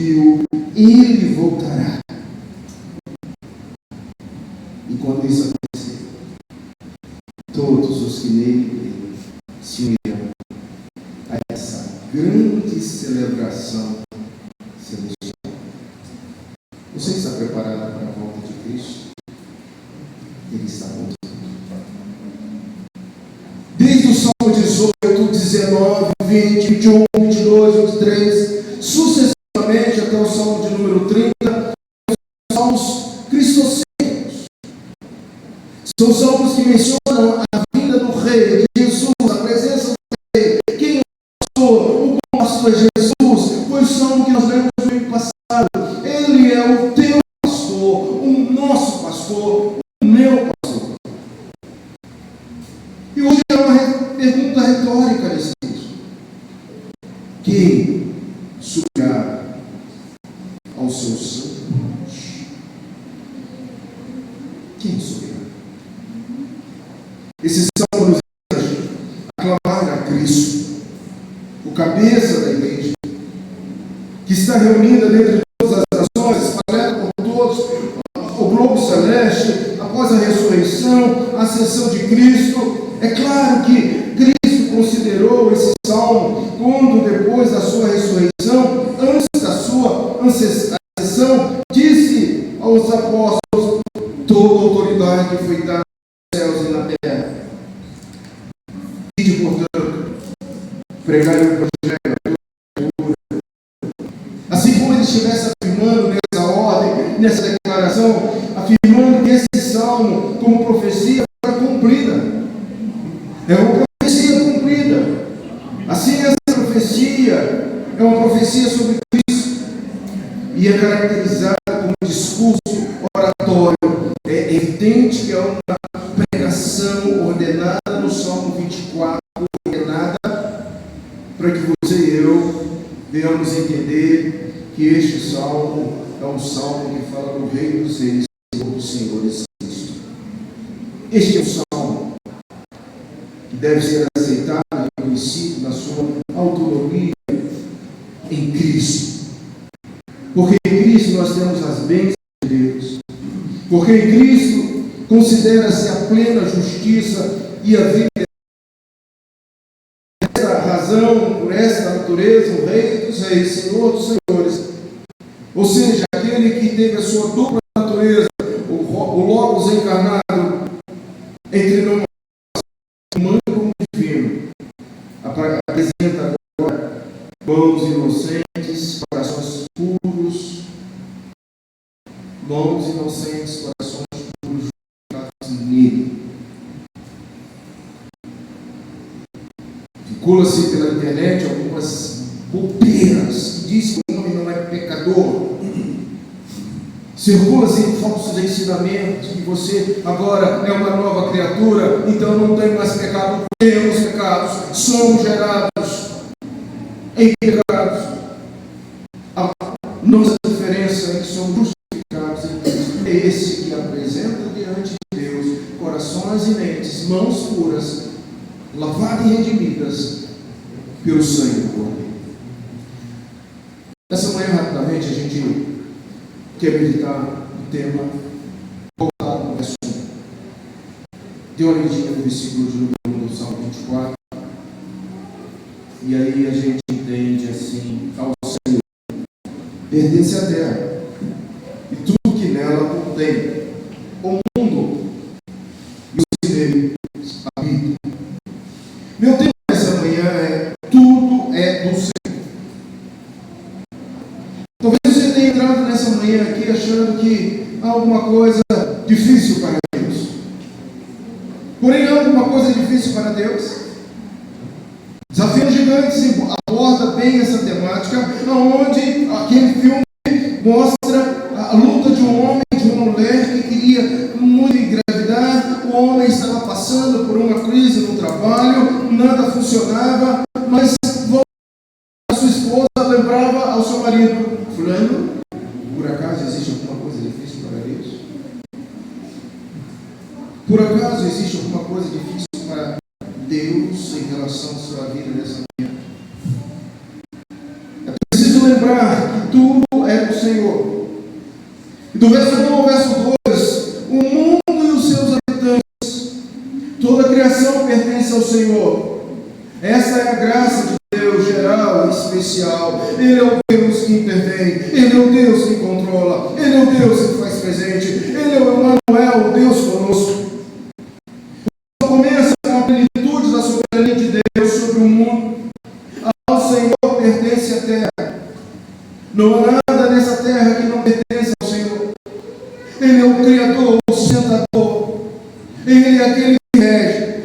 viu, ele voltará. E quando isso acontecer, todos os que nele creem se unirão a essa grande celebração celestial. Você está preparado para a volta de Cristo? Ele está voltando. Desde o Salmo 18, 19, 20, 21, 22, 23, sucessivamente até o Salmo de número 30, são salmos cristocêntricos. São salmos que mencionam a vinda do Rei, de Jesus, a presença do Rei, quem é o pastor, o nosso é Jesus. Foi o salmo que nós lemos no domingo passado. Ele é o teu pastor, o nosso pastor, o meu pastor. E hoje é uma pergunta retórica nesse texto. Quem subirá ao seu santo monte? Quem subirá? Esse salmo nos ensina a aclamar a Cristo, o cabeça da igreja, que está reunida dentre todas as nações, espalhada por todos, o globo celeste, após a ressurreição, a ascensão de Cristo. É claro que Cristo considerou esse salmo quando, depois da sua ressurreição, antes da sua ascensão, disse aos apóstolos: toda autoridade foi dada nos céus e na terra. E, portanto, pregar o evangelho. Assim como ele estivesse afirmando nessa ordem, nessa declaração, afirmando que esse salmo, como profecia, foi cumprida. É uma profecia cumprida. Assim, essa profecia é uma profecia sobre Cristo e é caracterizada como um discurso oratório. É evidente que é uma pregação ordenada no Salmo 24, ordenada para que você e eu venhamos entender que este salmo é um salmo que fala do Rei dos Reis, Senhor dos Senhores, Cristo. Este é um salmo que deve ser aceitado e reconhecido na sua autonomia em Cristo. Porque em Cristo nós temos as bênçãos de Deus. Porque em Cristo considera-se a plena justiça e a vida. Por esta razão, por esta natureza, o Rei dos Reis, Senhor dos Senhores, ou seja, aquele que teve a sua dupla natureza, o Logos encarnado entre nós, humano como divino, apresenta agora mãos inocentes, corações puros, mãos inocentes, corações puros, juntados nele. Circula-se pela internet algumas bobeiras, diz que o homem não é pecador. Circula-se falsos ensinamentos, que você agora é uma nova criatura, então não tem mais pecado. Temos pecados, somos gerados em pecados. A nossa diferença é que somos justificados em Cristo. É esse que apresenta diante de Deus corações e mentes, mãos puras, lavadas e redimidas pelo sangue do Cordeiro. Nessa manhã, rapidamente, a gente quer meditar no tema voltado no verso 1. Dê uma olhadinha no versículo de número 1 do Salmo 24. E aí a gente entende assim: ao Senhor pertence a terra e tudo que nela contém, o mundo e os que nele habitam. Meu tema nessa manhã é: tudo é do Senhor. Talvez você tenha entrado nessa manhã aqui achando que há alguma coisa difícil para Deus. Porém, há alguma coisa difícil para Deus? Desafio Gigante aborda bem essa temática, onde aquele filme mostra a luta de um homem e de uma mulher que queria muito engravidar. O homem estava passando por uma crise no trabalho, nada funcionava, mas a sua esposa lembrava ao seu marido: fulano, por acaso existe alguma coisa difícil para Deus? Por acaso existe alguma coisa difícil para Deus em relação à sua vida nessa manhã? É preciso lembrar que tudo Do verso 1 ao verso 2, o mundo e os seus habitantes, toda a criação pertence ao Senhor. Essa é a graça de Deus geral e especial. Ele é o Deus que intervém, Ele é o Deus que controla, Ele é o Deus que faz presente, Ele é o Emmanuel, o Deus conosco. Começa com a plenitude da soberania de Deus sobre o mundo. Ao Senhor pertence a terra. Não há nada nessa terra que não pertence ao Senhor. Ele é o Criador, o sustentador. Ele é aquele que rege.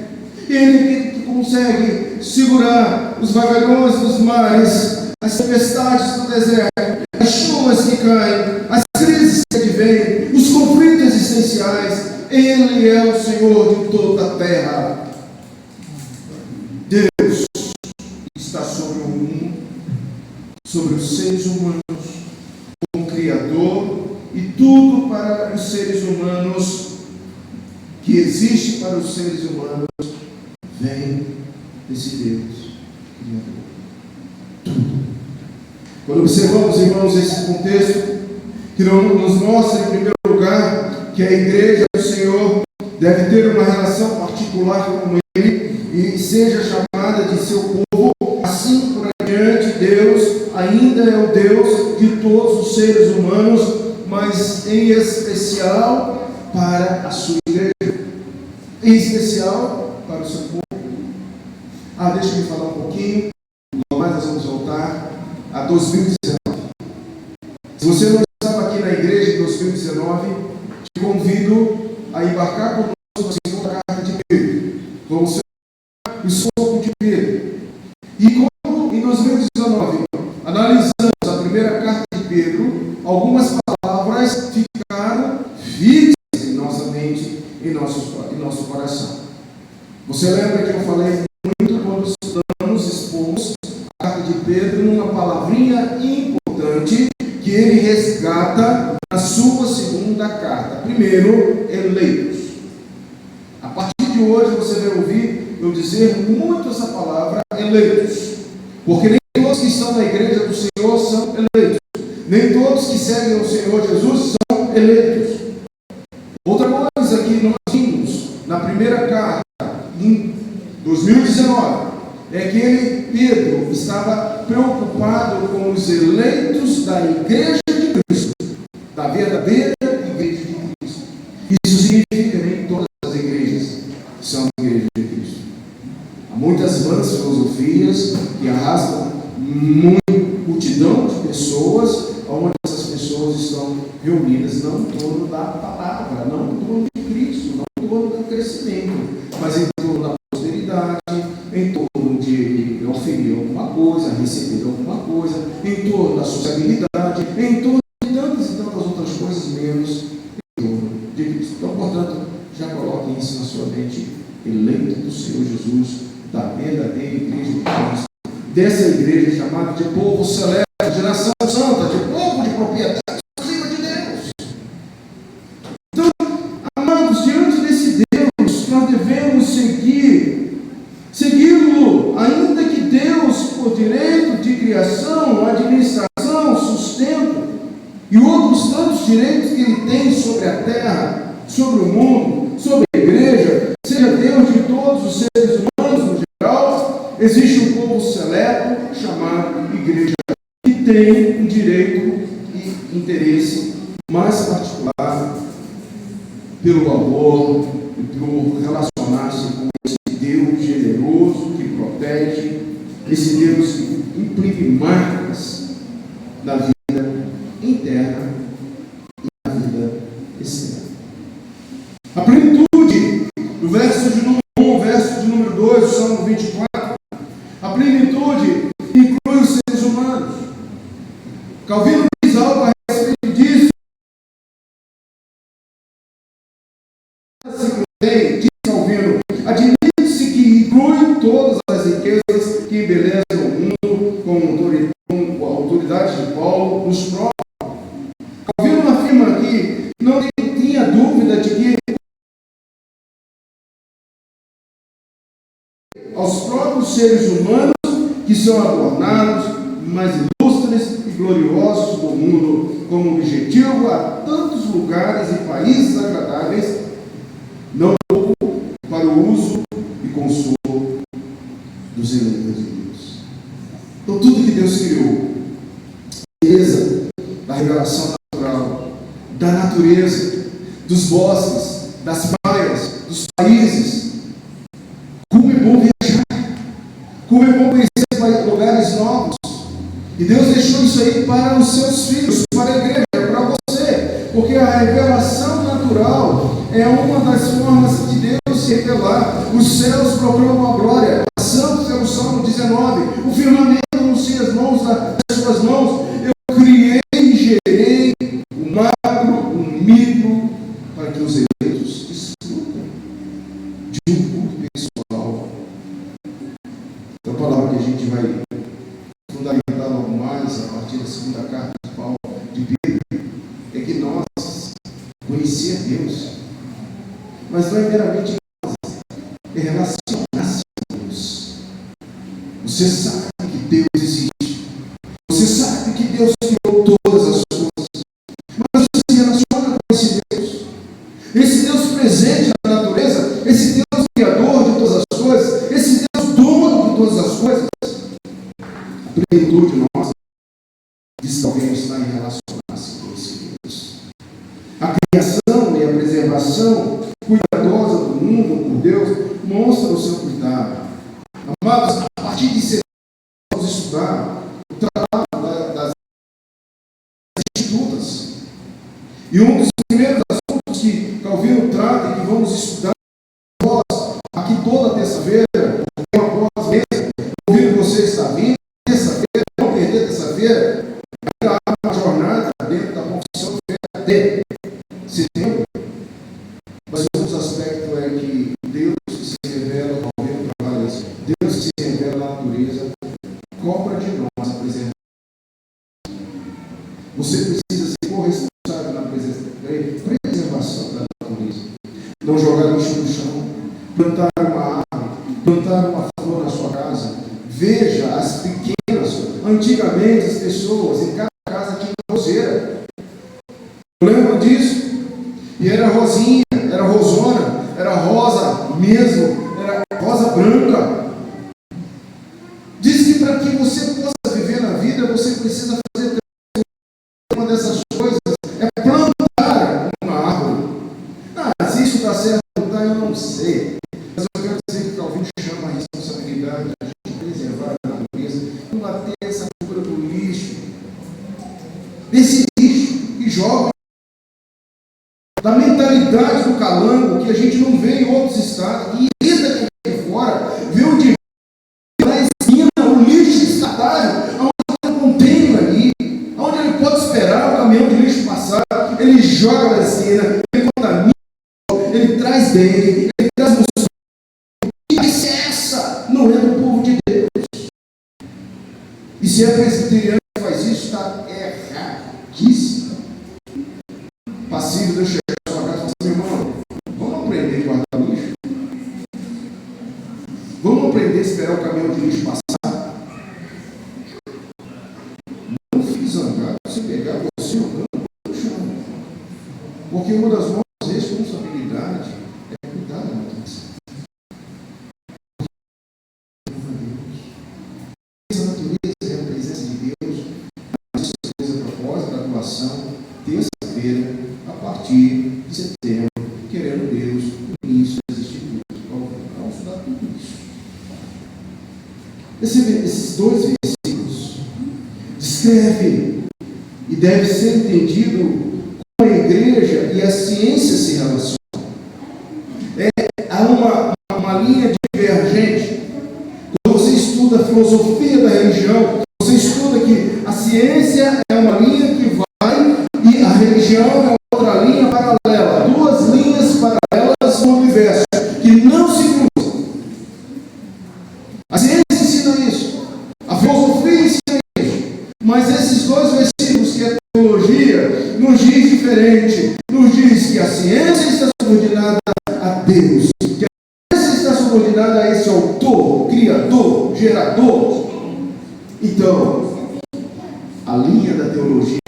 Ele que consegue segurar os vagalhões dos mares, as tempestades do deserto, as chuvas que caem, as crises que advêm, os conflitos existenciais. Ele é o Senhor de toda a terra. Deus está sobre o mundo, sobre os seres humanos, como Criador, e tudo para os seres humanos, que existe para os seres humanos, vem desse Deus Criador. Tudo. Quando observamos, irmãos, esse contexto, que nos mostra, em primeiro lugar, que a igreja do Senhor deve ter uma relação particular com Ele e seja chamada de seu povo, assim por adiante. Deus ainda é o Deus de todos os seres humanos, mas em especial para a sua igreja, em especial para o seu povo. Deixa eu falar um pouquinho, mas nós vamos voltar a 2019. Se você não estava aqui na igreja em 2019, te convido a embarcar conosco na segunda carta de Pedro. Vamos ver o escopo de Pedro. E como em 2019 analisamos a primeira carta de Pedro, algumas palavras ficaram fixas em nossa mente, em nosso coração. Você lembra que eu falei muito quando estudamos, expomos a carta de Pedro numa palavrinha importante que ele resgata na sua segunda carta. Primeiro, eleitos. A partir de hoje você vai ouvir eu dizer muito essa palavra, eleitos. Porque nem todos que estão na igreja do Senhor são eleitos. Nem todos que seguem o Senhor Jesus são eleitos. Outra coisa que nós vimos na primeira carta, em 2019, é que Pedro estava preocupado com os eleitos da igreja de Cristo, da verdadeira igreja de Cristo. Isso significa que nem todas as igrejas são igrejas de Cristo. Há muitas vãs filosofias que arrastam multidão de pessoas, onde essas pessoas estão reunidas não em torno da palavra, não em torno de Cristo, não em torno do crescimento, mas em torno da prosperidade, em torno de oferir alguma coisa, receber alguma coisa, em torno da sociabilidade, em torno de tantas e tantas outras coisas, menos em torno de Cristo. Então, portanto, já coloquem isso na sua mente, eleito do Senhor Jesus, da verdadeira igreja de Cristo, dessa igreja chamada de povo celeste, geração santa, de povo de propriedade exclusiva de Deus. Então, amados, diante desse Deus, nós devemos segui-lo, ainda que Deus, por direito de criação, administração, sustento e outros tantos direitos que Ele tem sobre a terra, sobre o mundo, sobre a igreja, seja Deus de todos os seres humanos no geral, existe um povo seleto chamado igreja, que tem um direito e interesse mais particular pelo amor e por relacionar-se com esse Deus generoso que protege, esse Deus que imprime marcas na vida interna e na vida externa. A plenitude do verso de número 1, verso de número 2, o Salmo 24, a plenitude inclui os seres humanos. Calvino diz algo a respeito disso. Diz Calvino, admite-se que inclui todas as riquezas que embelezam o mundo com a autoridade de Paulo nos próprios. Calvino afirma que não tinha dúvida de que aos próprios seres humanos que são adornados, mais ilustres e gloriosos do mundo, como objetivo a tantos lugares e países agradáveis, não para o uso e consolo dos eleitos de Deus. Então, tudo que Deus criou, beleza da revelação natural, da natureza, dos bosques, das praias, dos países. Como é bom viajar, como é bom conhecer lugares novos. E Deus deixou isso aí para os seus filhos, para a igreja, para você, porque a revelação natural é uma das formas de Deus se revelar. Os céus proclamam a glória. Santos é o Salmo 19. O firmamento anuncia as mãos das suas mãos. Eu criei e gerei o magro, o micro, para que os eleitos desfrutem de um culto pessoal. Então, a palavra que a gente vai fundamentar logo mais, a partir da segunda carta de Paulo, de Pedro, é que nós conhecer Deus, mas não é meramente nós, é relacionar-se com Deus. Você sabe que Deus existe, você sabe que Deus criou todas as coisas, mas você se relaciona com esse Deus presente na natureza, esse Deus criador de todas as coisas, esse Deus dono de todas as coisas. A plenitude nossa diz que alguém está em relacionar-se com esse Deus. A criação e a preservação cuidadosa do mundo por Deus mostra o seu cuidado. Amados, a partir de setembro vamos estudar o tratado das institutas. E um dos primeiros assuntos que Calvino trata e que vamos estudar após, aqui toda terça-feira, após mesmo, ouvindo você está vindo, terça-feira, não perder terça-feira, há uma jornada dentro da confissão de fé até setembro. Mas um dos aspectos é que Deus se revela, Calvino trabalha isso, Deus se revela na natureza, cobra de nós a preservação. Você precisa ser corresponsável na preservação da natureza. Não jogar lixo no chão, plantar uma árvore, plantar uma flor na sua casa. Veja as pequenas. Antigamente as pessoas, em cada casa tinha uma roseira. Lembra disso? E era rosinha, era rosona, era rosa mesmo, era rosa branca. Diz que para que você possa viver na vida, você precisa fazer uma dessas coisas, é plantar uma árvore. Se isso está certo ou não está, eu não sei. Mas eu quero dizer que Calvino chama a responsabilidade de preservar a natureza, combater essa cultura do lixo, desse lixo que joga, da mentalidade do calango que a gente não vê em outros estados, e ainda que vem de fora, vê onde na esquina o lixo descartável, onde ele contém ali, onde ele pode esperar o caminhão de lixo passar, ele joga na esquina, ele contamina, ele traz dele, ele traz no sul. Que essa não é do povo de Deus. E se é presbiteriano que faz isso, está erradíssimo. Passivo de eu chegar na sua casa e falar assim, meu irmão, vamos aprender a guardar lixo? Vamos aprender a esperar o caminhão de lixo passar? Não fique zangado se pegar você jogando no chão. Porque uma das nossas responsabilidades é cuidar da natureza. Essa natureza é a presença de Deus. Mas isso é a propósito da atuação terça-feira, a partir de setembro, querendo Deus, no início das institutos. Vamos estudar tudo isso. Esses dois versículos descrevem e deve ser entendido como a igreja e a ciência se relacionam. Há uma linha divergente. Quando você estuda a filosofia da religião, você estuda que a ciência é uma linha que vai e a religião é outra linha paralela. Duas linhas paralelas no universo que não se cruzam. A ciência ensina isso. A filosofia ensina isso. Mas esses dois versículos que é teologia nos diz diferente. Nos diz que a ciência está subordinada a Deus. Que a ciência está subordinada a esse autor, criador, gerador. Então, a linha da teologia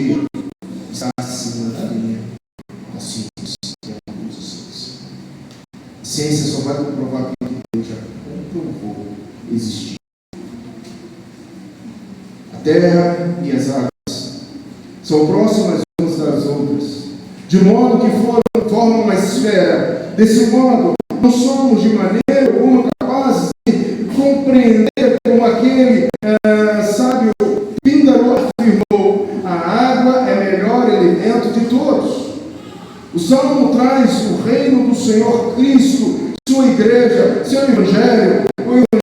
está acima da linha vai comprovar que Deus já comprovou existir. A terra e as águas são próximas umas das outras, de modo que formam uma esfera. Desse modo, não somos de maneira alguma capazes de compreender como aquele sábio Píndaro afirmou: a água é o melhor elemento de todos. O Salmo traz o reino do Senhor Cristo, sua igreja, seu evangelho. O evangelho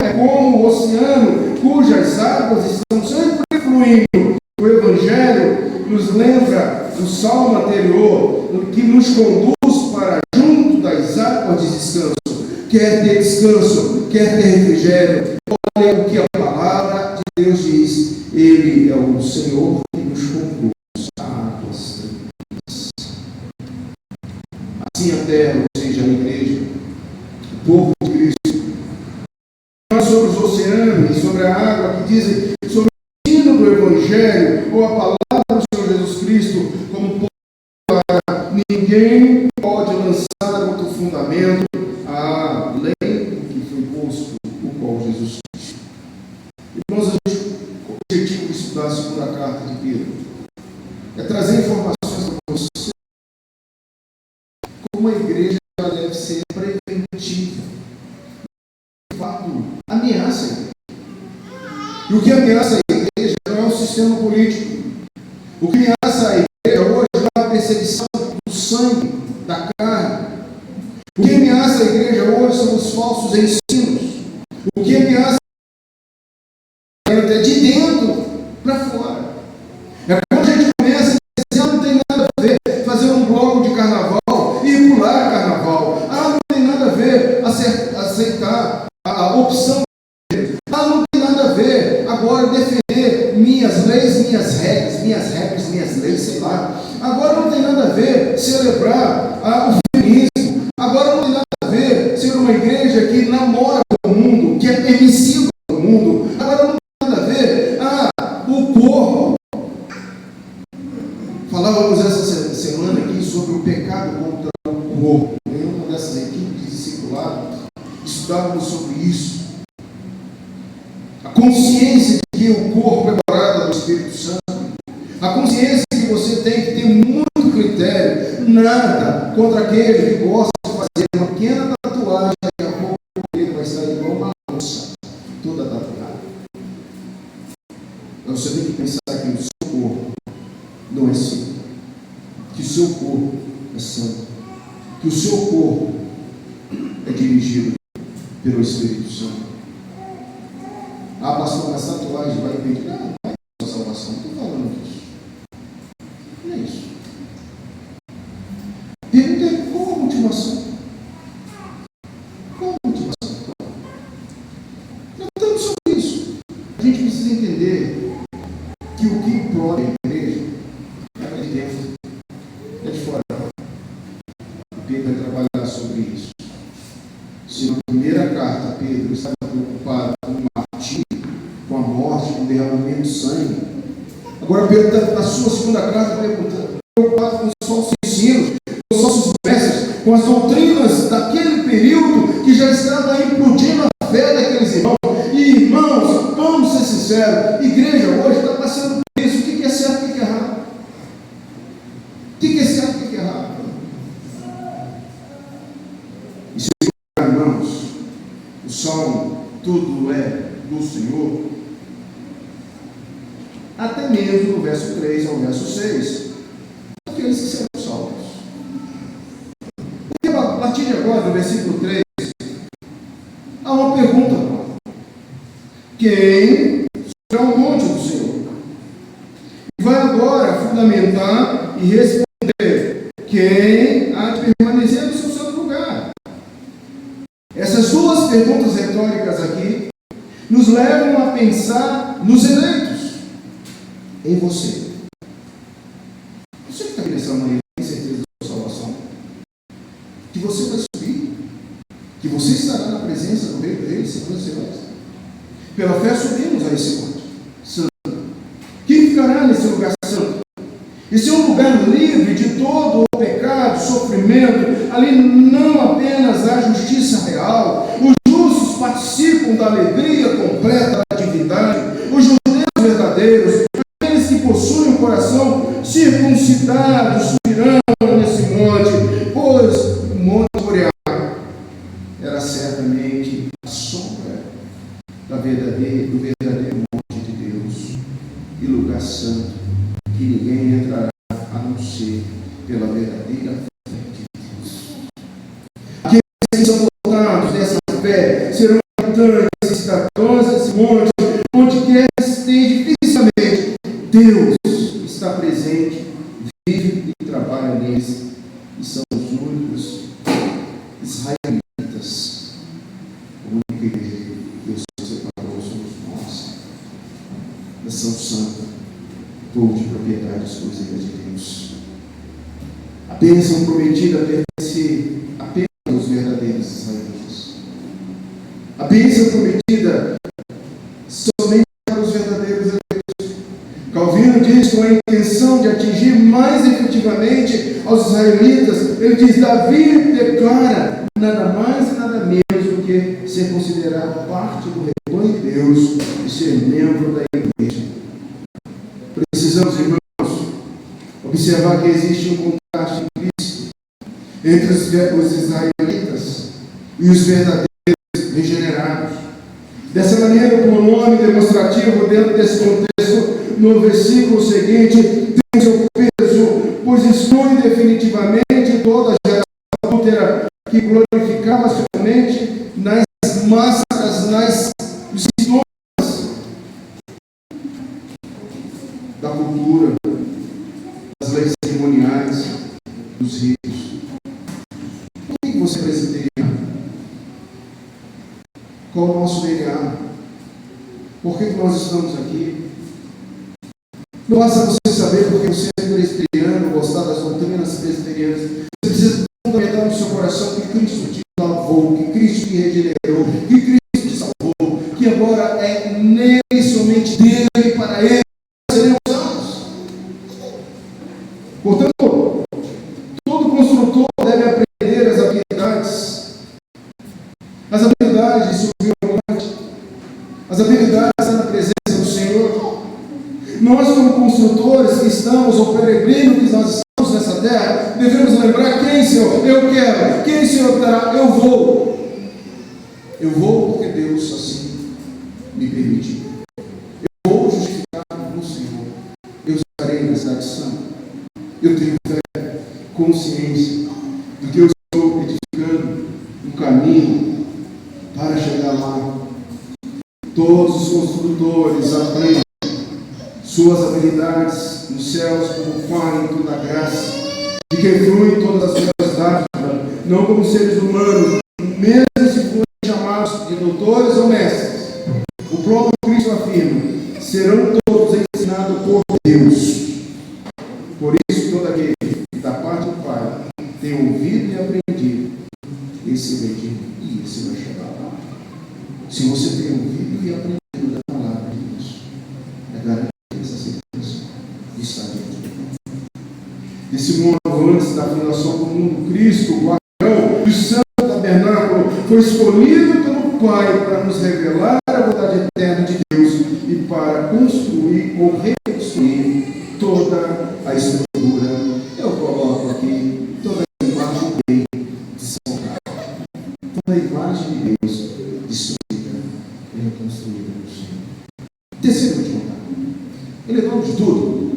é como o oceano, cujas águas estão sempre fluindo. O evangelho nos lembra do salmo anterior, que nos conduz para junto das águas de descanso. Quer ter descanso, quer ter refrigério, olha o que a palavra de Deus diz: Ele é o Senhor que nos conduz a águas tranquilas. Assim a terra, ou seja, a igreja, o povo de Cristo, sobre os oceanos e sobre a água, que dizem sobre o ensino do evangelho ou a palavra do Senhor Jesus Cristo, como para ninguém pode lançar outro fundamento além do que foi posto, o qual Jesus Cristo. Irmãos, o objetivo de estudar a segunda carta de Pedro é trazer informações para você como a igreja deve ser preventiva. De fato, ameaça a igreja. E o que ameaça a igreja não é o sistema político. O que ameaça a igreja hoje não é a perseguição do sangue, da carne. O que ameaça a igreja hoje são os falsos ensinos. O que ameaça a igreja é de dentro para fora. É quando a gente começa a dizer: não tem nada a ver fazer um bloco de carnaval e pular carnaval. Não tem nada a ver aceitar a opção. Não tem nada a ver agora defender minhas leis, minhas regras, minhas leis, sei lá. Agora não tem nada a ver celebrar o feminismo. Agora não tem nada a ver ser uma igreja que namora com o mundo, que é permissiva com o mundo. Agora não tem nada a ver o corpo. Falávamos essa semana aqui sobre o pecado contra o corpo. Em uma dessas equipes de discipulado, estudávamos sobre isso. A consciência de que o corpo é morada do Espírito Santo. A consciência que você tem que ter muito critério. Nada contra aquele que gosta de fazer uma pequena tatuagem. Daqui a pouco ele vai estar igual uma moça, toda tatuada. Então você tem que pensar que o seu corpo não é seu. Que o seu corpo é santo. Que o seu corpo é dirigido pelo Espírito Santo. Pastor, mas tatuagem vai impedir? Não, vai a salvação. Não estou falando disso. Não é isso. Pergunta: qual a motivação? Qual a motivação? Nós estamos sobre isso. A gente precisa entender que o que implora a igreja é de dentro, é de fora. O Pedro vai trabalhar sobre isso. Se na primeira carta Pedro estava preocupado com o martírio, com a morte, com o derramamento de sangue, agora Pedro está na sua segunda carta preocupado com os falsos ensinos, com os falsos mestres, com as doutrinas daquele período que já estava implodindo a fé daqueles irmãos. E irmãos, vamos ser sinceros, igreja hoje está passando por isso. O que é certo e o que é errado? O que é certo e o que é errado? E se irmãos, o salmo tudo é do Senhor, até mesmo no verso 3 ao verso 6, aqueles que serão salvos. Porque a partir de agora, no versículo 3, há uma pergunta: quem será o monte do Senhor? E vai agora fundamentar e responder: quem há de permanecer no seu santo lugar? Essas duas perguntas retóricas aqui nos levam a pensar nos eleitos, em você. Você que está aqui nessa manhã tem certeza da sua salvação? Que você vai subir? Que você estará na presença do Rei dos Reis, Senhor dos Senhores? Pela fé subimos a esse monte santo. Quem ficará nesse lugar santo? Esse é um lugar livre de todo o pecado, sofrimento, ali não apenas há justiça real, os justos participam da alegria completa da divindade, os judeus verdadeiros, aqueles que possuem o coração circuncidado, subirão nesse monte, pois o monte Moriá era certamente a sombra do verdadeiro monte de Deus e lugar santo, que ninguém entrará a não ser pela verdadeira fé de Deus. Aqueles que são dotados dessa fé serão habitantes e cidadãos desse monte, onde quer que esteja fisicamente, Deus está presente, vive e trabalha neles, e são os únicos israelitas. O único igreja que Deus separou somos nós, nação santa, povo de propriedade exclusiva de Deus. A bênção prometida pertence apenas aos verdadeiros israelitas. A bênção prometida somente para os verdadeiros eleitos. Calvino diz, com a intenção de atingir mais efetivamente aos israelitas, ele diz: Davi declara nada mais e nada menos do que ser considerado parte do rebanho de Deus e ser membro da igreja. Precisamos, irmãos, observar que existe um contraste implícito entre os israelitas e os verdadeiros regenerados. Dessa maneira, o pronome demonstrativo dentro desse contexto, no versículo seguinte, tem seu peso, pois exclui definitivamente toda a geração adúltera que glorificava somente nas máscaras, nos sintomas da cultura, das leis cerimoniais, dos ritos. Por que você é presbiteriano? Qual o nosso DNA? Por que nós estamos aqui? Não basta você saber porque você é presbiteriano, gostar das doutrinas presbiterianas. Você precisa fundamentar no seu coração que Cristo te lavou, que Cristo te regenerou, que Cristo te salvou, que agora é nele, somente dele, para ele, seremos salvos. Portanto, todo construtor deve aprender as habilidades de subir ao monte, as habilidades na presença do Senhor. Nós, como construtores que estamos, ou peregrinos que nós estamos nessa terra, devemos lembrar: quem, Senhor, eu quero, quem, Senhor, dará, eu vou. Eu vou porque Deus assim me permitiu. Eu vou justificado no Senhor. Eu estarei na cidade santa. Eu tenho fé, consciência do que eu estou edificando um caminho para chegar lá. Todos os construtores aprendem suas habilidades nos céus como Pai da graça, de que fluem todas as suas dádivas, não como seres humanos, mesmo se forem chamados de doutores ou mestres. O próprio Cristo afirma: serão todos ensinados por Deus. Por isso, todo aquele que da parte do Pai tem ouvido e aprendido, esse vai vir e esse vai chegar lá. Se você tem ouvido e aprendido da palavra de Deus, é garantido essa certeza de estar dentro de Deus. Esse mundo, antes da fundação do mundo, Cristo, o guardião do santo tabernáculo, foi escolhido pelo Pai para nos revelar a vontade eterna de Deus e para construir ou reconstruir toda a estrutura. Eu coloco aqui toda a imagem de São Paulo, toda a imagem de Deus destruída e reconstruída no Senhor. Terceiro e último, ele é dono de tudo,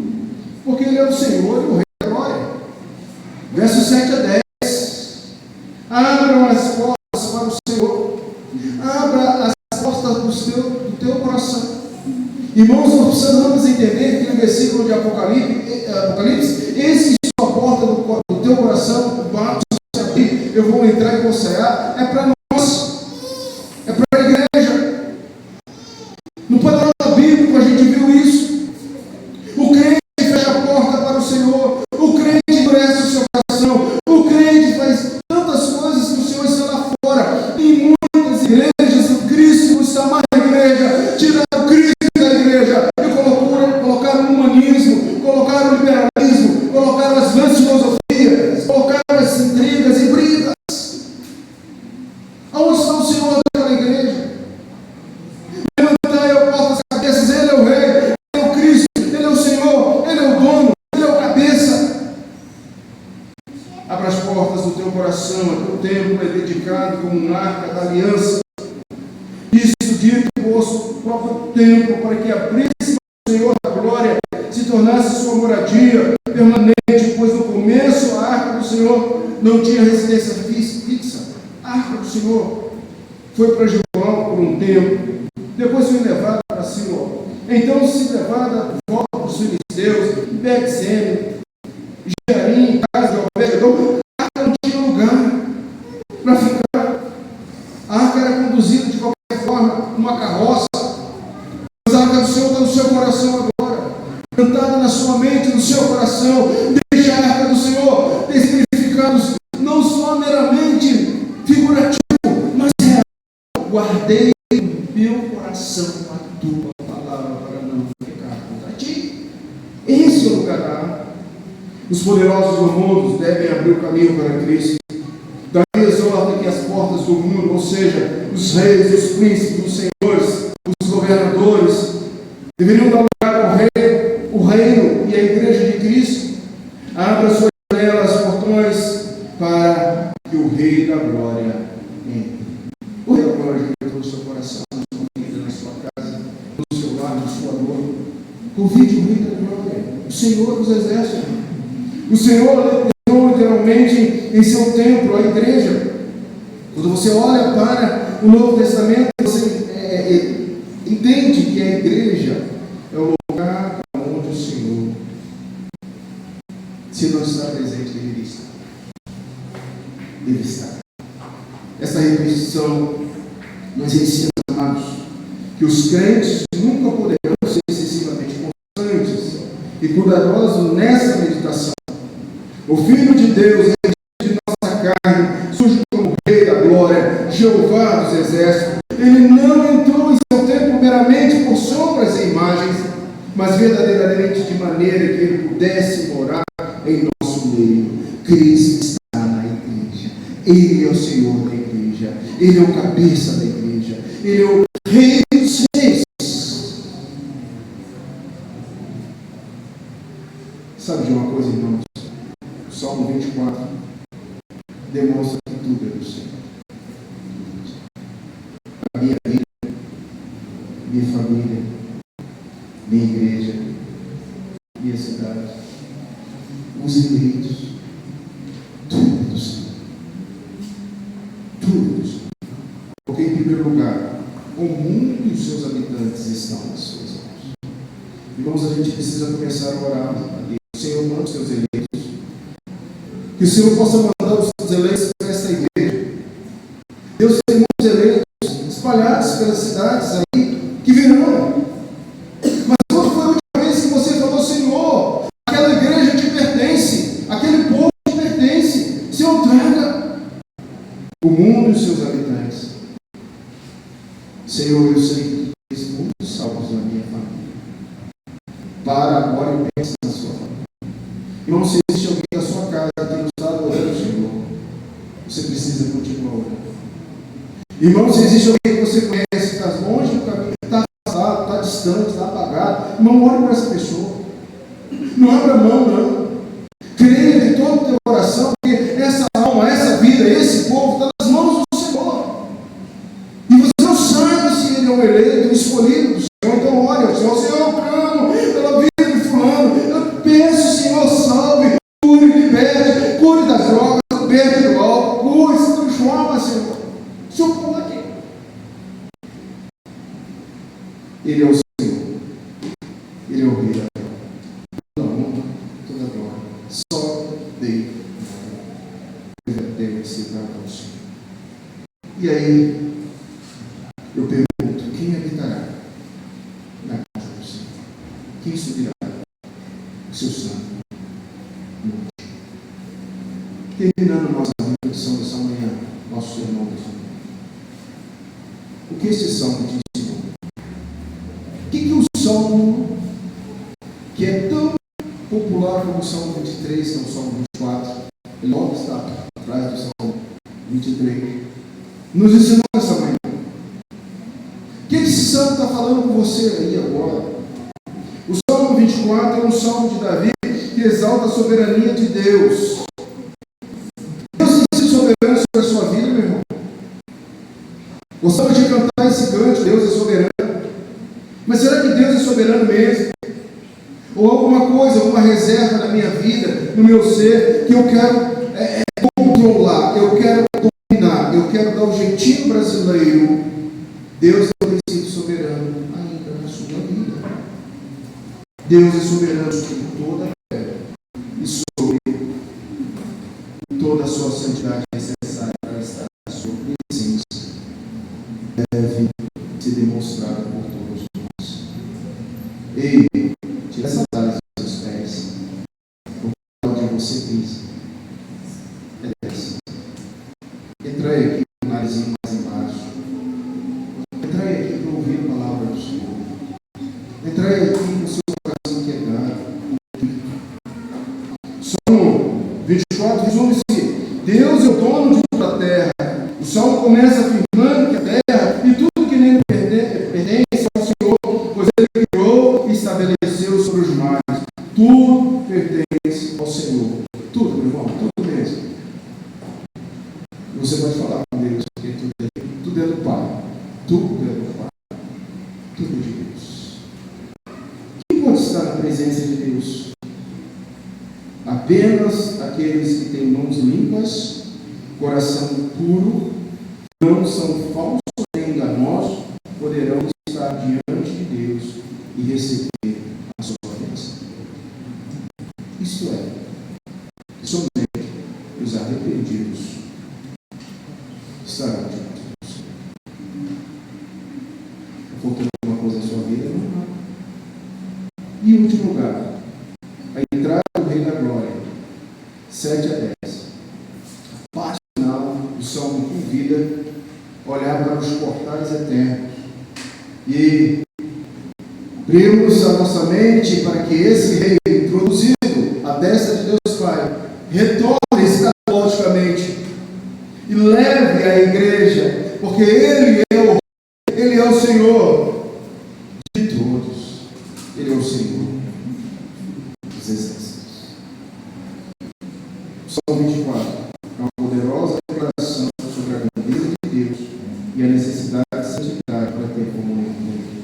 porque ele é o Senhor e o Rei da Glória. Versos 7 a 10. Abram as portas para o Senhor, abra as portas do teu coração. Irmãos, nós precisamos entender que no versículo de Apocalipse, esse sua porta do teu coração, eu vou entrar e vou cear, é para nós, é para a igreja. No panorama bíblico a gente viu isso. O crente fecha a porta para o Senhor, o crente endurece o seu coração, o crente faz tantas coisas que o Senhor está lá fora. Em muitas igrejas, o Cristo não está mais na igreja, tiraram o Cristo da igreja e colocaram o humanismo, colocaram o liberalismo, colocaram edificado como uma arca da aliança. Isso dito o próprio templo, para que a príncipe do Senhor da glória se tornasse sua moradia permanente, pois no começo a arca do Senhor não tinha residência fixa. A arca do Senhor foi para Gibeão por um tempo, depois foi levada para Siló, então se levada de volta para os filisteus, Bet-Semes, Jearim, casa de Obed-Edom. A arca não tinha lugar para ficar. A arca era conduzida de qualquer forma, numa carroça, mas a arca do Senhor está no seu coração agora, cantada na sua mente, no seu coração. Deixa a arca do Senhor ter significados não só meramente figurativos, mas real. Guardei no meu coração a tua palavra para não pecar contra ti. Esse é o lugar da arca. Os poderosos do mundo devem abrir o caminho para Cristo. Daí exorta que as portas do mundo, ou seja, os reis, os príncipes, os senhores, os governadores, deveriam dar lugar ao rei, o reino e a igreja de Cristo. Abra suas janelas, portões, para que o Rei da Glória entre. O Rei da Glória entrou no seu coração, na sua vida, na sua casa, no seu lar, na sua dor. Convide o Rei da Glória, o Senhor dos Exércitos. O Senhor entrou literalmente em seu templo, a igreja. Quando você olha para o Novo Testamento, você entende que a igreja é o lugar onde o Senhor, se não está presente, deveria estar. Deve estar. Essa repetição nos ensina, amados, que os crentes nunca poderão ser excessivamente constantes e cuidadosos nessa meditação. O Filho de Deus, de nossa carne, surge como Rei da Glória, Jeová dos Exércitos. Ele não entrou em seu templo meramente por sombras e imagens, mas verdadeiramente de maneira que ele pudesse morar em nosso meio. Cristo está na igreja. Ele é o Senhor da igreja. Ele é o cabeça da igreja. Ele é o Rei dos Reis. Sabe de uma coisa, irmãos? O Salmo 24 demonstra que tudo é do Senhor. A minha vida, minha família, minha igreja, minha cidade, os eleitos, tudo é do Senhor. Tudo é do Senhor. Porque, em primeiro lugar, o mundo e os seus habitantes estão nas suas mãos. Irmãos, a gente precisa começar a orar a Deus. Senhor, manda os seus eleitos. Que o Senhor possa mandar os seus eleitos para essa igreja. Deus tem muitos eleitos espalhados pelas cidades aí, que virão. Mas quando foi a última vez que você falou, Senhor, aquela igreja te pertence, aquele povo te pertence, Senhor, traga o mundo e os seus habitantes. Senhor, eu sei que tu tens muitos salvos na minha família. Para agora e pense na sua família. Irmão, se existe alguém da sua casa que tem estado orando, Senhor, você precisa continuar orando. Irmão, se existe alguém que você conhece, que está longe do caminho, está afastado, está distante, está apagado, irmão, ore para essa pessoa. Não abra mão, não. Creia de todo o teu coração que essa alma, essa vida, esse povo está nas mãos do Senhor. E você não sabe se ele é um eleito, um escolhido do Senhor. Então ore ao Senhor. Senhor, eu clamo pela vida de fulano. Eu peço, Senhor, salve, cure, liberte, cure das drogas, liberte do álcool, cure, se transforma, Senhor. O Senhor pode. Ele é o Senhor. Ele é o Rei da glória. Toda honra, toda glória. Só dele deve ser dado ao Senhor. E aí, eu pergunto, quem habitará na casa do Senhor? Quem subirá o seu santo monte? Terminando nossa reflexão dessa manhã, nosso sermão dessa manhã. O que esse salmo te ensinou? O que o salmo, que é tão popular como o salmo 23, que é o salmo 24, ele logo está atrás do salmo 23, nos ensinou essa manhã? O que esse salmo está falando com você aí agora? O salmo 24 é um salmo de Davi que exalta a soberania de Deus. Deus tem sido soberano sobre a sua vida, meu irmão. Gostamos de cantar esse canto, Deus é soberano. Mas será que Deus é soberano mesmo? Ou alguma coisa, alguma reserva na minha vida, no meu ser, que eu quero controlar, eu quero dominar, eu quero dar o jeitinho brasileiro? Deus não tem sido soberano ainda na sua vida. Deus é soberano sobre toda a terra e sobre toda a sua santidade necessária para estar na sua presença. Deve ser demonstrada por todos nós. Ei, tira essa sandália dos seus pés, porque onde você pisa é dessa. Entra aí aqui com o narizinho mais embaixo. Entra aí aqui para ouvir a palavra do Senhor. Entra aí aqui com o seu coração quebrado. Salmo 24 resume-se: Deus é o dono de toda a terra. O Salmo começa afirmando que a terra e tudo que nele pertence ao Senhor, pois Ele criou e estabeleceu sobre os mares. Tudo pertence ao Senhor. Tudo, meu irmão, tudo mesmo. Você pode falar com Deus, porque tudo é do Pai. Tudo é do Pai. Tudo é de Deus. Quem pode estar na presença de Deus? Apenas aqueles que têm mãos limpas, coração puro, não são falsos nem enganosos, poderão estar diante de Deus e receber a sua bênção. Isto é, que somente os arrependidos estarão diante de Deus. Faltou alguma coisa na sua vida? Não. E em último lugar, a entrada do Rei da Glória, 7 a 10. A parte final do Salmo convida a olhar para os portais eternos e abrirmos a nossa mente para que esse Rei, introduzido à destra de Deus Pai, retorne escatologicamente e leve a igreja, porque Ele é o Senhor de todos. Ele é o Senhor dos exércitos. Salmo 24 é uma poderosa declaração sobre a grandeza de Deus e a necessidade de santidade para ter comunhão com Ele.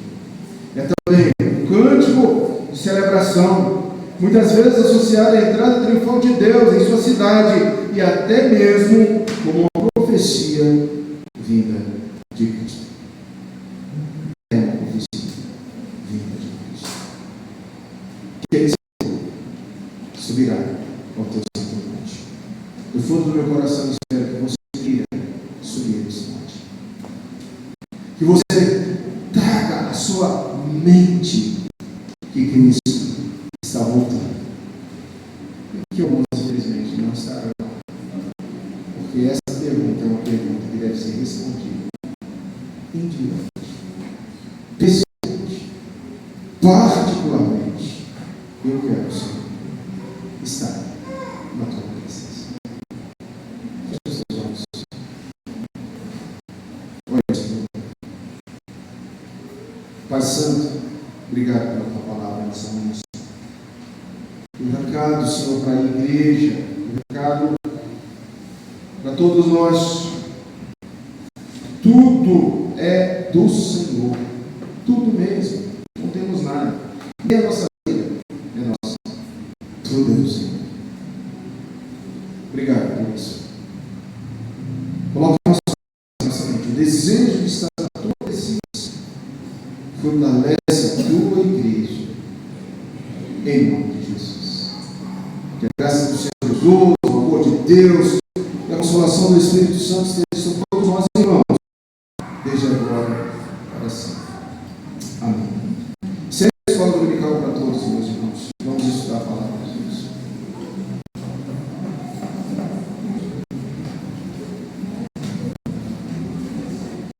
É também um cântico de celebração, muitas vezes associado à entrada triunfal de Deus em sua cidade e até mesmo como uma profecia vinda de Cristo. É uma profecia vinda de Cristo. Que Ele subirá ao teu santo monte. Do fundo do meu coração espero que você queira subir esse monte. Que você traga a sua mente que Cristo está voltando. E que alguns, infelizmente, não estarão. Porque essa pergunta é uma pergunta que deve ser respondida individualmente, pessoalmente, particularmente. Eu quero, Senhor, estar na tua presença. Feche os teus olhos. Olha, Senhor. Pai Santo, obrigado pela tua palavra nessa manhã. O recado, Senhor, para a igreja, o recado para todos nós. Tudo é do Senhor. Tudo mesmo. Não temos nada. Nem a nossa vida é nossa. Tudo é do Senhor. Obrigado por isso. Coloque nossa mente o desejo de estar na tua presença. Fortalece a tua igreja. Em nome de Jesus. Que a graça do Senhor Jesus, o amor de Deus e a consolação do Espírito Santo esteja